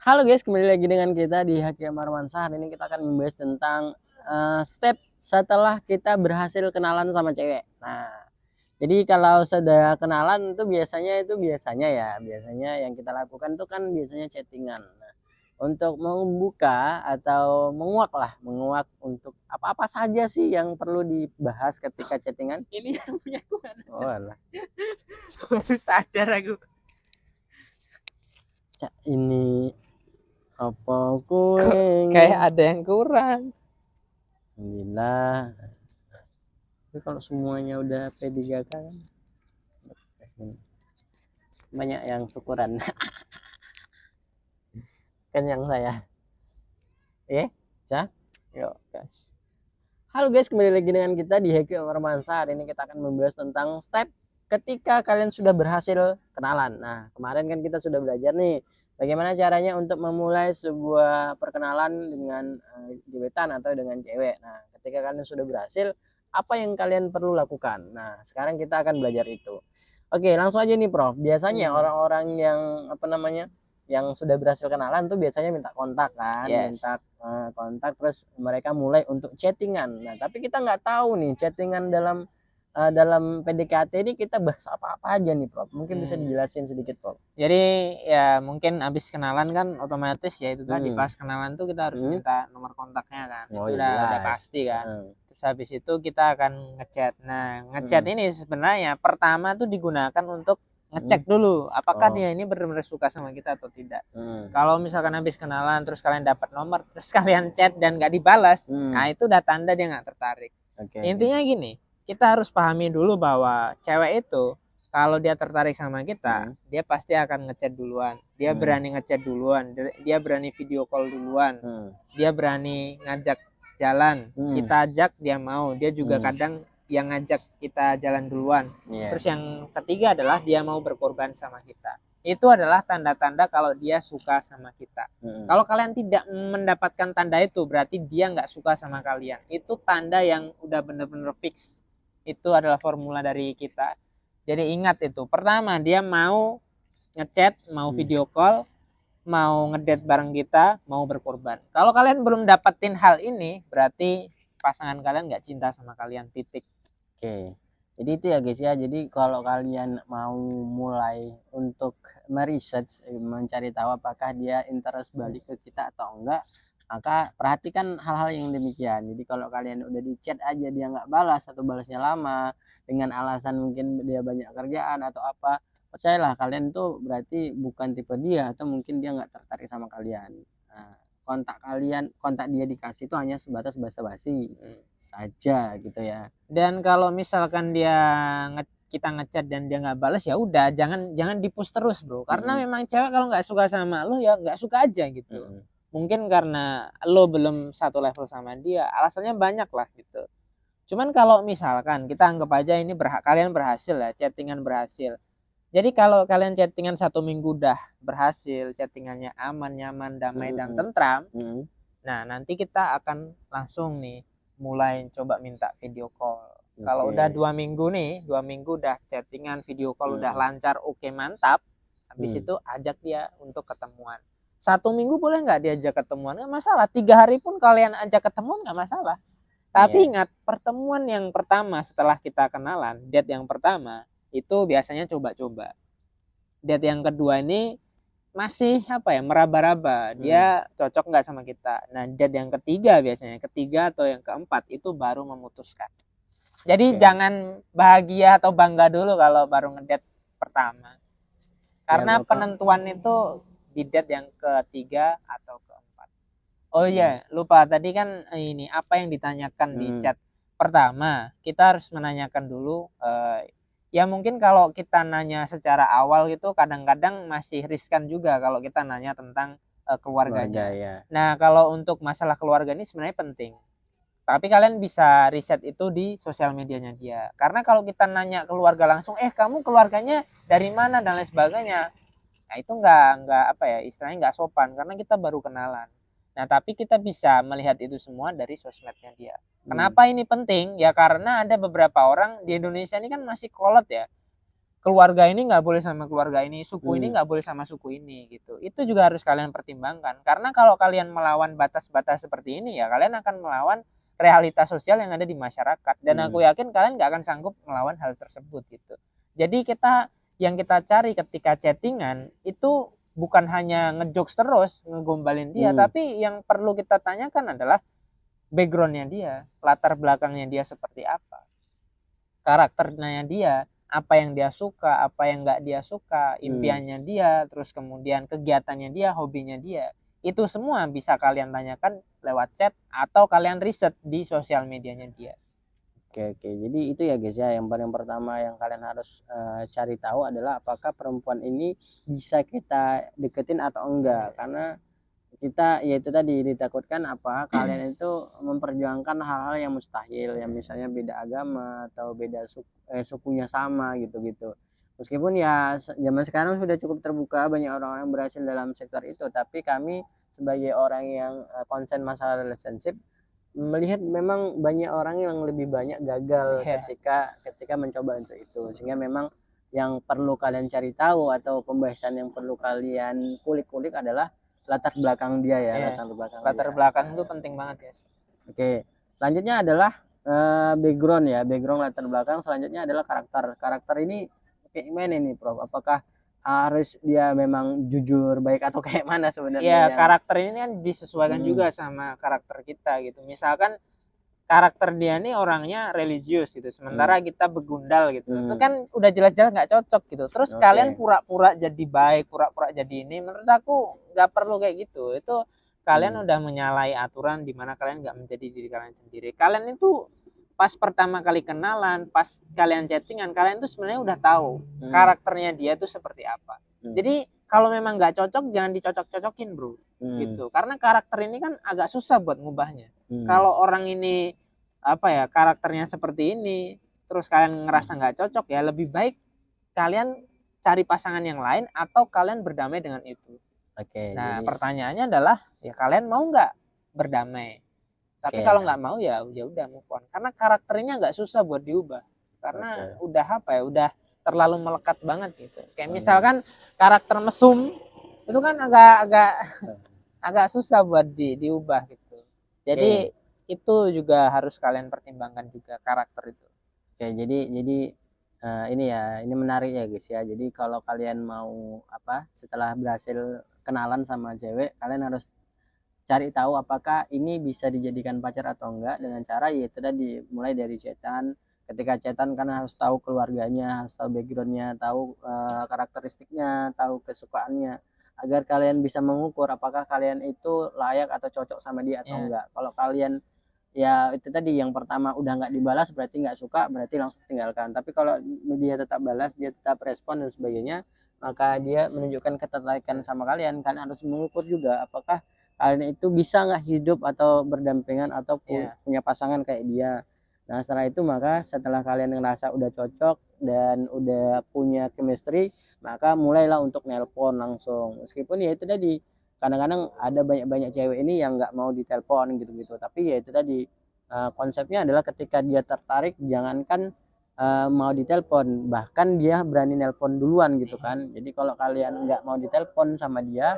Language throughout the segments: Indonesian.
Halo guys, kembali lagi dengan kita di Hakim Armansyah. Hari ini kita akan membahas tentang step setelah kita berhasil kenalan sama cewek. Nah, jadi kalau sudah kenalan itu biasanya yang kita lakukan tuh kan biasanya chattingan. Nah, untuk membuka atau menguak untuk apa-apa saja sih yang perlu dibahas ketika chattingan. Ini yang punya aku mana? Oh, alah. Baru sadar aku. Ini apa kue Kayak ada yang kurang. Alhamdulillah. Tapi kalau semuanya udah P3K kan banyak yang syukuran. Kan yang saya yuk guys. Halo guys, kembali lagi dengan kita di Heki Romansa. Hari ini kita akan membahas tentang step ketika kalian sudah berhasil kenalan. Nah, kemarin kan kita sudah belajar nih bagaimana caranya untuk memulai sebuah perkenalan dengan gebetan atau dengan cewek. Nah, ketika kalian sudah berhasil, apa yang kalian perlu lakukan? Nah, sekarang kita akan belajar itu. Oke, langsung aja nih Prof. Biasanya orang-orang yang yang sudah berhasil kenalan tuh biasanya minta kontak kan, minta kontak, terus mereka mulai untuk chattingan. Nah, tapi kita nggak tahu nih chattingan dalam PDKT ini kita bahas apa-apa aja nih Prof. Mungkin bisa dijelasin sedikit Prof. Jadi ya mungkin abis kenalan kan otomatis ya itu tadi pas kenalan tuh kita harus minta nomor kontaknya kan. Oh, Itu udah pasti kan. Terus habis itu kita akan ngechat. Nah, ngechat ini sebenarnya pertama tuh digunakan untuk ngecek dulu apakah dia ini benar-benar suka sama kita atau tidak. Kalau misalkan habis kenalan terus kalian dapat nomor terus kalian chat dan nggak dibalas, nah itu udah tanda dia nggak tertarik. Intinya gini, kita harus pahami dulu bahwa cewek itu kalau dia tertarik sama kita, dia pasti akan ngechat duluan. Dia berani ngechat duluan, dia berani video call duluan, dia berani ngajak jalan. Kita ajak dia mau, dia juga kadang yang ngajak kita jalan duluan. Terus yang ketiga adalah dia mau berkorban sama kita. Itu adalah tanda-tanda kalau dia suka sama kita. Kalau kalian tidak mendapatkan tanda itu, berarti dia nggak suka sama kalian. Itu tanda yang udah bener-bener fix. Itu adalah formula dari kita. Jadi ingat itu. Pertama, dia mau ngechat, mau video call, mau ngedate bareng kita, mau berkorban. Kalau kalian belum dapetin hal ini, berarti pasangan kalian nggak cinta sama kalian, titik. Oke, jadi itu ya guys ya. Jadi kalau kalian mau mulai untuk meriset, mencari tahu apakah dia interest balik ke kita atau enggak, maka perhatikan hal-hal yang demikian. Jadi kalau kalian udah di chat aja dia nggak balas atau balasnya lama dengan alasan mungkin dia banyak kerjaan atau apa, percayalah kalian tuh berarti bukan tipe dia atau mungkin dia nggak tertarik sama kalian. Nah, kontak dia dikasih itu hanya sebatas basa-basi saja gitu ya. Dan kalau misalkan kita ngechat dan dia nggak balas, ya udah jangan di-push terus bro, karena memang cewek kalau nggak suka sama lo ya nggak suka aja gitu. Mungkin karena lo belum satu level sama dia, alasannya banyak lah gitu. Cuman kalau misalkan kita anggap aja ini kalian berhasil ya, chattingan berhasil. Jadi kalau kalian chattingan 1 minggu udah berhasil, chattingannya aman, nyaman, damai, dan tentram, nah nanti kita akan langsung nih mulai coba minta video call. Kalau udah 2 minggu nih, 2 minggu udah chattingan, video call udah lancar, oke mantap. Habis itu ajak dia untuk ketemuan. 1 minggu boleh nggak diajak ketemuan? Nggak masalah. 3 hari pun kalian ajak ketemuan nggak masalah. Tapi ingat, pertemuan yang pertama setelah kita kenalan, date yang pertama, itu biasanya coba-coba. Date yang kedua ini masih meraba-raba, dia cocok nggak sama kita. Nah, date yang ketiga biasanya, ketiga atau yang keempat itu baru memutuskan. Jadi jangan bahagia atau bangga dulu kalau baru ngedate pertama. Karena penentuan itu di date yang ketiga atau keempat. Oh iya, lupa tadi kan ini apa yang ditanyakan di chat pertama. Kita harus menanyakan dulu. Ya mungkin kalau kita nanya secara awal gitu kadang-kadang masih riskan juga kalau kita nanya tentang keluarganya. Nah, kalau untuk masalah keluarga ini sebenarnya penting. Tapi kalian bisa riset itu di sosial medianya dia. Karena kalau kita nanya keluarga langsung, kamu keluarganya dari mana dan lain sebagainya. Nah, itu nggak istilahnya nggak sopan karena kita baru kenalan. Nah, tapi kita bisa melihat itu semua dari sosmednya dia. Kenapa ini penting? Ya karena ada beberapa orang di Indonesia ini kan masih kolot ya. keluarga ini nggak boleh sama keluarga ini, suku ini Hmm. nggak boleh sama suku ini gitu. Itu juga harus kalian pertimbangkan. Karena kalau kalian melawan batas-batas seperti ini ya kalian akan melawan realitas sosial yang ada di masyarakat. Dan aku yakin kalian nggak akan sanggup melawan hal tersebut gitu. Jadi yang kita cari ketika chattingan itu bukan hanya ngejokes terus, ngegombalin dia, tapi yang perlu kita tanyakan adalah backgroundnya dia, latar belakangnya dia seperti apa, karakternya dia, apa yang dia suka, apa yang nggak dia suka, impiannya dia, terus kemudian kegiatannya dia, hobinya dia. Itu semua bisa kalian tanyakan lewat chat atau kalian riset di sosial medianya dia. Oke, oke. Jadi itu ya guys ya, yang paling pertama yang kalian harus cari tahu adalah apakah perempuan ini bisa kita deketin atau enggak. Karena kita ya itu tadi ditakutkan apa kalian itu memperjuangkan hal-hal yang mustahil, yang misalnya beda agama atau beda sukunya sama gitu-gitu. Meskipun ya zaman sekarang sudah cukup terbuka, banyak orang-orang berhasil dalam sektor itu, tapi kami sebagai orang yang konsen masalah relationship melihat memang banyak orang yang lebih banyak gagal ketika mencoba untuk itu, sehingga memang yang perlu kalian cari tahu atau pembahasan yang perlu kalian kulik-kulik adalah latar belakang dia ya. Latar belakang itu penting banget ya. Oke, selanjutnya adalah background ya, background latar belakang. Selanjutnya adalah karakter ini kayak gimana nih Prof, apakah harus dia memang jujur baik atau kayak mana sebenarnya? Ya karakter ini kan disesuaikan juga sama karakter kita gitu. Misalkan karakter dia nih orangnya religius gitu, sementara kita begundal gitu. Itu kan udah jelas-jelas nggak cocok gitu. Terus kalian pura-pura jadi baik, pura-pura jadi ini, menurut aku nggak perlu kayak gitu. Itu kalian udah menyalahi aturan di mana kalian nggak menjadi diri kalian sendiri. Kalian itu pas pertama kali kenalan, pas kalian chattingan, kalian tuh sebenarnya udah tahu karakternya dia tuh seperti apa. Jadi kalau memang nggak cocok jangan dicocok-cocokin bro, gitu. Karena karakter ini kan agak susah buat ngubahnya. Kalau orang ini apa ya karakternya seperti ini, terus kalian ngerasa nggak cocok ya lebih baik kalian cari pasangan yang lain atau kalian berdamai dengan itu. Nah pertanyaannya adalah ya kalian mau nggak berdamai? Tapi kalau nggak mau ya udah move on. Karena karakternya nggak susah buat diubah. Karena udah apa ya, udah terlalu melekat banget gitu. Kayak misalkan karakter mesum itu kan agak susah buat diubah gitu. Jadi itu juga harus kalian pertimbangkan juga karakter itu. Oke, jadi ini ya, ini menarik ya guys ya. Jadi kalau kalian mau apa setelah berhasil kenalan sama cewek, kalian harus cari tahu apakah ini bisa dijadikan pacar atau enggak dengan cara yaitu tadi mulai dari chatan. Ketika chatan kan harus tahu keluarganya, harus tahu backgroundnya, tahu karakteristiknya, tahu kesukaannya, agar kalian bisa mengukur apakah kalian itu layak atau cocok sama dia atau enggak. Kalau kalian ya itu tadi yang pertama udah nggak dibalas berarti nggak suka, berarti langsung tinggalkan. Tapi kalau dia tetap balas, dia tetap respon dan sebagainya, maka dia menunjukkan ketertarikan sama kalian. Kalian harus mengukur juga apakah kalian itu bisa nggak hidup atau berdampingan atau punya pasangan kayak dia. Nah setelah itu maka setelah kalian ngerasa udah cocok dan udah punya chemistry, maka mulailah untuk nelpon langsung. Meskipun ya itu tadi kadang-kadang ada banyak cewek ini yang nggak mau ditelepon gitu-gitu, tapi ya itu tadi konsepnya adalah ketika dia tertarik jangankan mau ditelepon, bahkan dia berani nelpon duluan gitu kan. Jadi kalau kalian nggak mau ditelepon sama dia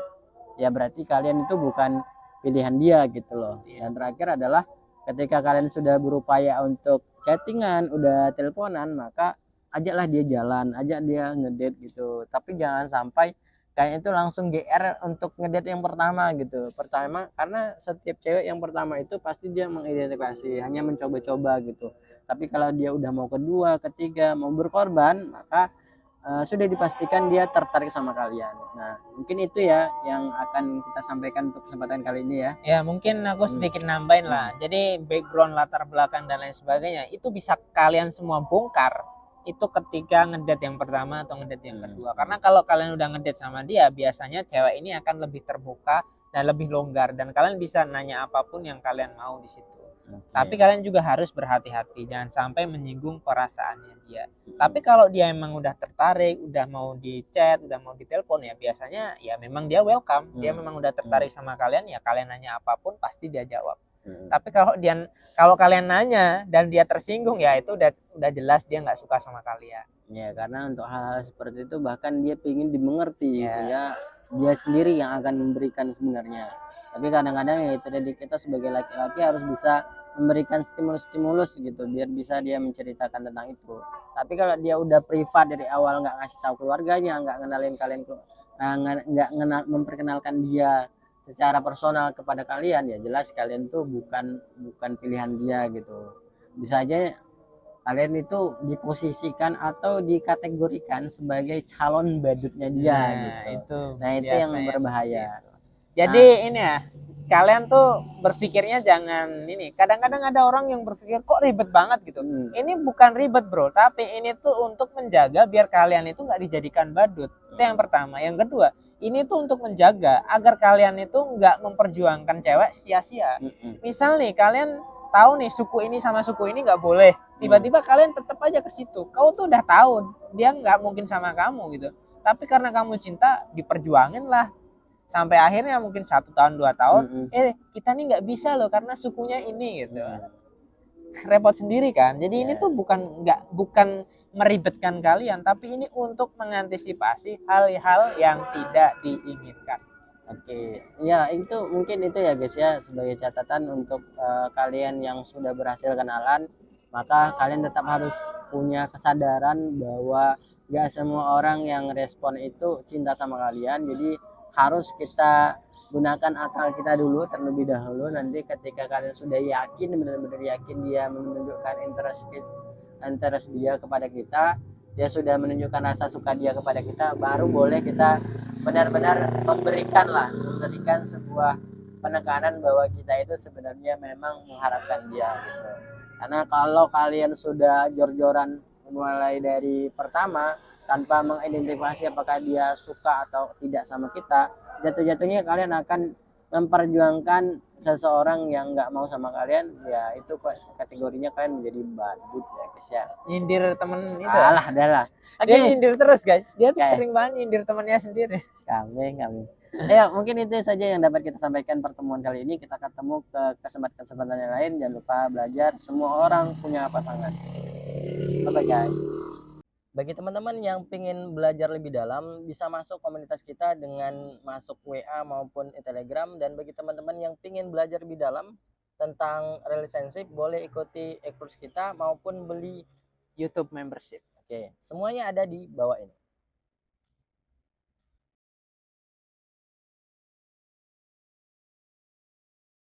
ya berarti kalian itu bukan pilihan dia gitu loh. Dan terakhir adalah ketika kalian sudah berupaya untuk chattingan, udah teleponan, maka ajaklah dia jalan, ajak dia ngedate gitu. Tapi jangan sampai kayak itu langsung GR untuk ngedate yang pertama gitu. Pertama karena setiap cewek yang pertama itu pasti dia mengidentifikasi, hanya mencoba-coba gitu. Tapi kalau dia udah mau kedua, ketiga, mau berkorban, maka sudah dipastikan dia tertarik sama kalian. Nah, mungkin itu ya yang akan kita sampaikan untuk kesempatan kali ini ya. Ya, mungkin aku sedikit nambahin lah. Jadi background, latar belakang dan lain sebagainya itu bisa kalian semua bongkar itu ketika ngedate yang pertama atau ngedate yang kedua. Karena kalau kalian udah ngedate sama dia, biasanya cewek ini akan lebih terbuka dan lebih longgar dan kalian bisa nanya apapun yang kalian mau di situ. Tapi kalian juga harus berhati-hati, jangan sampai menyinggung perasaannya dia. Tapi kalau dia emang udah tertarik, udah mau di chat, udah mau ditelepon ya biasanya ya memang dia welcome. Dia memang udah tertarik sama kalian ya kalian nanya apapun pasti dia jawab. Tapi kalau kalian nanya dan dia tersinggung ya itu udah jelas dia nggak suka sama kalian. Ya, karena untuk hal-hal seperti itu bahkan dia ingin dimengerti, Ya. sehingga dia sendiri yang akan memberikan sebenarnya. Tapi kadang-kadang ya itu tadi, kita sebagai laki-laki harus bisa memberikan stimulus-stimulus gitu biar bisa dia menceritakan tentang itu. Tapi kalau dia udah privat dari awal, nggak ngasih tahu keluarganya, nggak ngenalin kalian, memperkenalkan dia secara personal kepada kalian, ya jelas kalian tuh bukan pilihan dia gitu. Bisa aja kalian itu diposisikan atau dikategorikan sebagai calon badutnya dia Nah, gitu. itu Nah, itu yang biasanya berbahaya. seperti itu. Jadi ini ya, kalian tuh berpikirnya jangan ini. Kadang-kadang ada orang yang berpikir kok ribet banget gitu. Ini bukan ribet bro, tapi ini tuh untuk menjaga biar kalian itu nggak dijadikan badut. Itu yang pertama. Yang kedua, ini tuh untuk menjaga agar kalian itu nggak memperjuangkan cewek sia-sia. Misal nih kalian tahu nih suku ini sama suku ini nggak boleh, tiba-tiba kalian tetap aja ke situ. Kau tuh udah tahu dia nggak mungkin sama kamu gitu. Tapi karena kamu cinta, diperjuangin lah sampai akhirnya mungkin 1 tahun 2 tahun kita nih nggak bisa loh karena sukunya ini gitu. Repot sendiri kan. Jadi ini tuh bukan meribetkan kalian, tapi ini untuk mengantisipasi hal-hal yang tidak diinginkan. Oke, ya itu mungkin itu ya guys ya, sebagai catatan untuk kalian yang sudah berhasil kenalan, maka kalian tetap harus punya kesadaran bahwa gak semua orang yang respon itu cinta sama kalian. Jadi harus kita gunakan akal kita dulu terlebih dahulu. Nanti ketika kalian sudah yakin, benar-benar yakin dia menunjukkan interest dia kepada kita, dia sudah menunjukkan rasa suka dia kepada kita, baru boleh kita benar-benar memberikan sebuah penekanan bahwa kita itu sebenarnya memang mengharapkan dia gitu. Karena kalau kalian sudah jor-joran mulai dari pertama tanpa mengidentifikasi apakah dia suka atau tidak sama kita, jatuh-jatuhnya kalian akan memperjuangkan seseorang yang nggak mau sama kalian, ya itu kategorinya kalian menjadi badut ya guys ya. Nyindir temen itu. Alah, adalah. Dia nyindir terus guys. Dia tuh Kayak- sering banget nyindir temannya sendiri. Kami. Ya, mungkin itu saja yang dapat kita sampaikan pertemuan kali ini. Kita ketemu ke kesempatan yang lain. Jangan lupa belajar. Semua orang punya pasangan. Bye bye guys. Bagi teman-teman yang ingin belajar lebih dalam, bisa masuk komunitas kita dengan masuk WA maupun Telegram. Dan bagi teman-teman yang ingin belajar lebih dalam tentang relationship, boleh ikuti e-course kita maupun beli YouTube membership. Oke, semuanya ada di bawah ini.